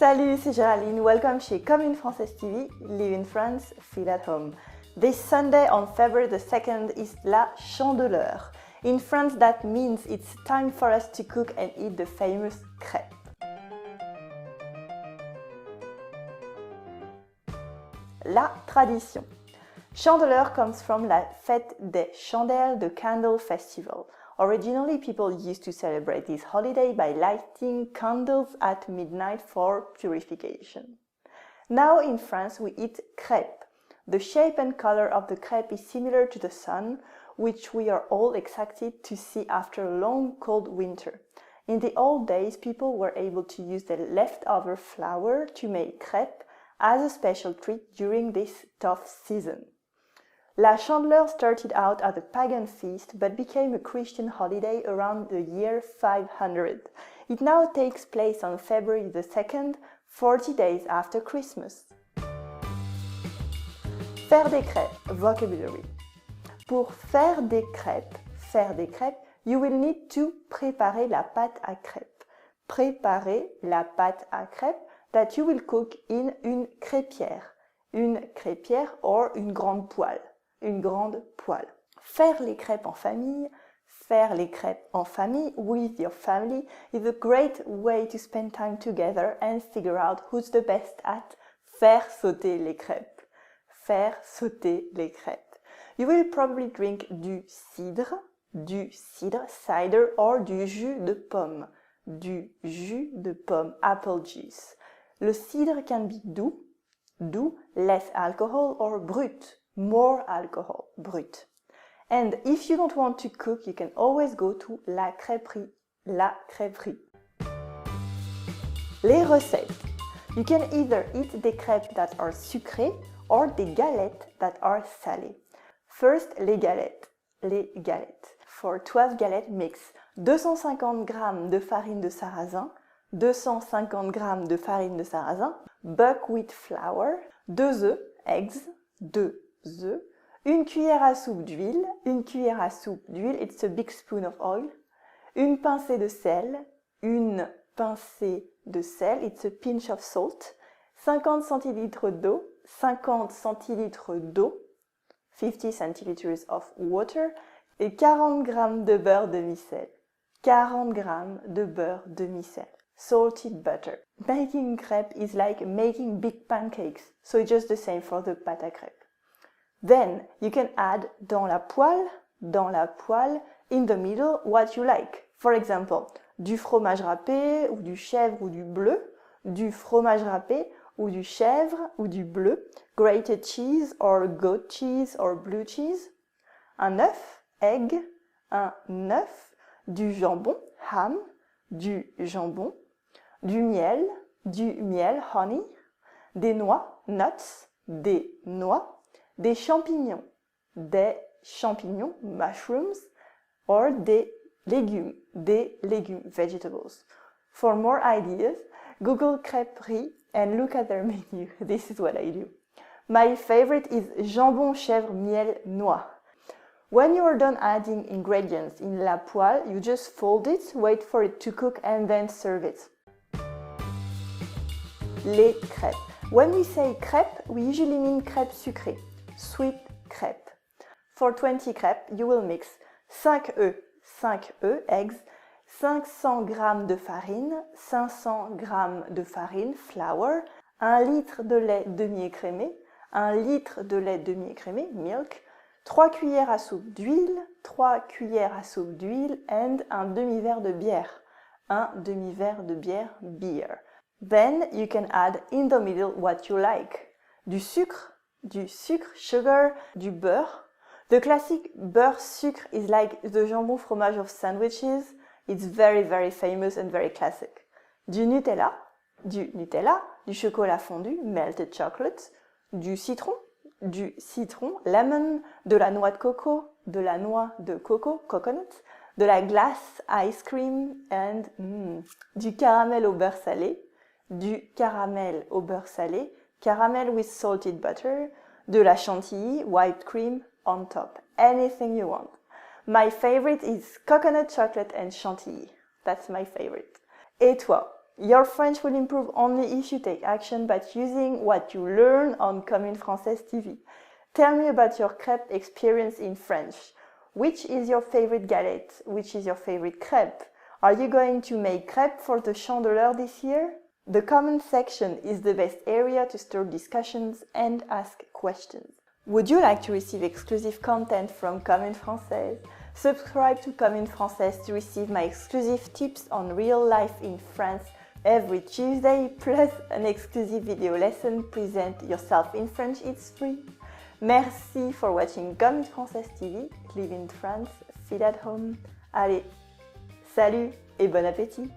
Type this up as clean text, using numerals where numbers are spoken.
Salut, c'est Géraldine. Welcome chez Comme une Française TV. Live in France, feel at home. This Sunday on February the 2nd is la Chandeleur. In France, that means it's time for us to cook and eat the famous crêpes. La tradition. Chandeleur comes from la fête des chandelles, the candle festival. Originally, people used to celebrate this holiday by lighting candles at midnight for purification. Now in France, we eat crêpes. The shape and color of the crêpe is similar to the sun, which we are all excited to see after a long cold winter. In the old days, people were able to use the leftover flour to make crêpes as a special treat during this tough season. La Chandeleur started out as a pagan feast but became a Christian holiday around the year 500. It now takes place on February the 2nd, 40 days after Christmas. Faire des crêpes, vocabulary. Pour faire des crêpes, you will need to préparer la pâte à crêpes. Préparer la pâte à crêpes that you will cook in une crêpière. Une crêpière or une grande poêle. Une grande poêle. Faire les crêpes en famille with your family is a great way to spend time together and figure out who's the best at faire sauter les crêpes. Faire sauter les crêpes. You will probably drink du cidre, cider, or du jus de pomme, apple juice. Le cidre can be doux, less alcohol, or brut, more alcohol, brut. And if you don't want to cook, you can always go to la crêperie. Les recettes. You can either eat des crêpes that are sucrées or des galettes that are salées. First, les galettes. For 12 galettes, mix 250 g de farine de sarrasin, buckwheat flour, 2 œufs, eggs, 2 œufs, une cuillère à soupe d'huile, it's a big spoon of oil, une pincée de sel, it's a pinch of salt, 50 centilitres d'eau, 50 centiliters of water, et 40 g de beurre demi-sel. Salted butter. Making crêpes is like making big pancakes, so it's just the same for the pâte à crêpes. Then you can add dans la poêle, in the middle, what you like. For example, du fromage râpé ou du chèvre ou du bleu, grated cheese or goat cheese or blue cheese, un œuf, egg, du jambon, ham, du miel, honey, des noix, nuts, des champignons, mushrooms, or des légumes, vegetables. For more ideas, Google crêperie and look at their menu. This is what I do. My favorite is jambon, chèvre, miel, noix. When you are done adding ingredients in la poêle, you just fold it, wait for it to cook, and then serve it. Les crêpes. When we say crêpes, we usually mean crêpes sucrées, sweet crêpes. For 20 crêpes, you will mix 5 œufs, eggs, 500 g de farine, flour, 1 litre de lait demi-écrémé, milk, 3 cuillères à soupe d'huile, and un demi-verre de bière, beer. Then you can add in the middle what you like. Du sucre, sugar, du beurre. The classic beurre-sucre is like the jambon fromage of sandwiches. It's very, very famous and very classic. Du Nutella, du chocolat fondu, melted chocolate, du citron, lemon, de la noix de coco, coconut, de la glace, ice cream, and du caramel au beurre salé, caramel with salted butter, de la chantilly, whipped cream on top. Anything you want. My favorite is coconut chocolate and chantilly. That's my favorite. Et toi, Your French will improve only if you take action by using what you learn on Comme une Française TV. Tell me about your crêpe experience in French. Which is your favorite galette? Which is your favorite crêpe? Are you going to make crêpe for the Chandeleur this year? The comment section is the best area to start discussions and ask questions. Would you like to receive exclusive content from Comme une Française? Subscribe to Comme une Française to receive my exclusive tips on real life in France every Tuesday, plus an exclusive video lesson present yourself in French. It's free. Merci for watching Comme une Française TV. Live in France, feel at home. Allez, salut et bon appétit!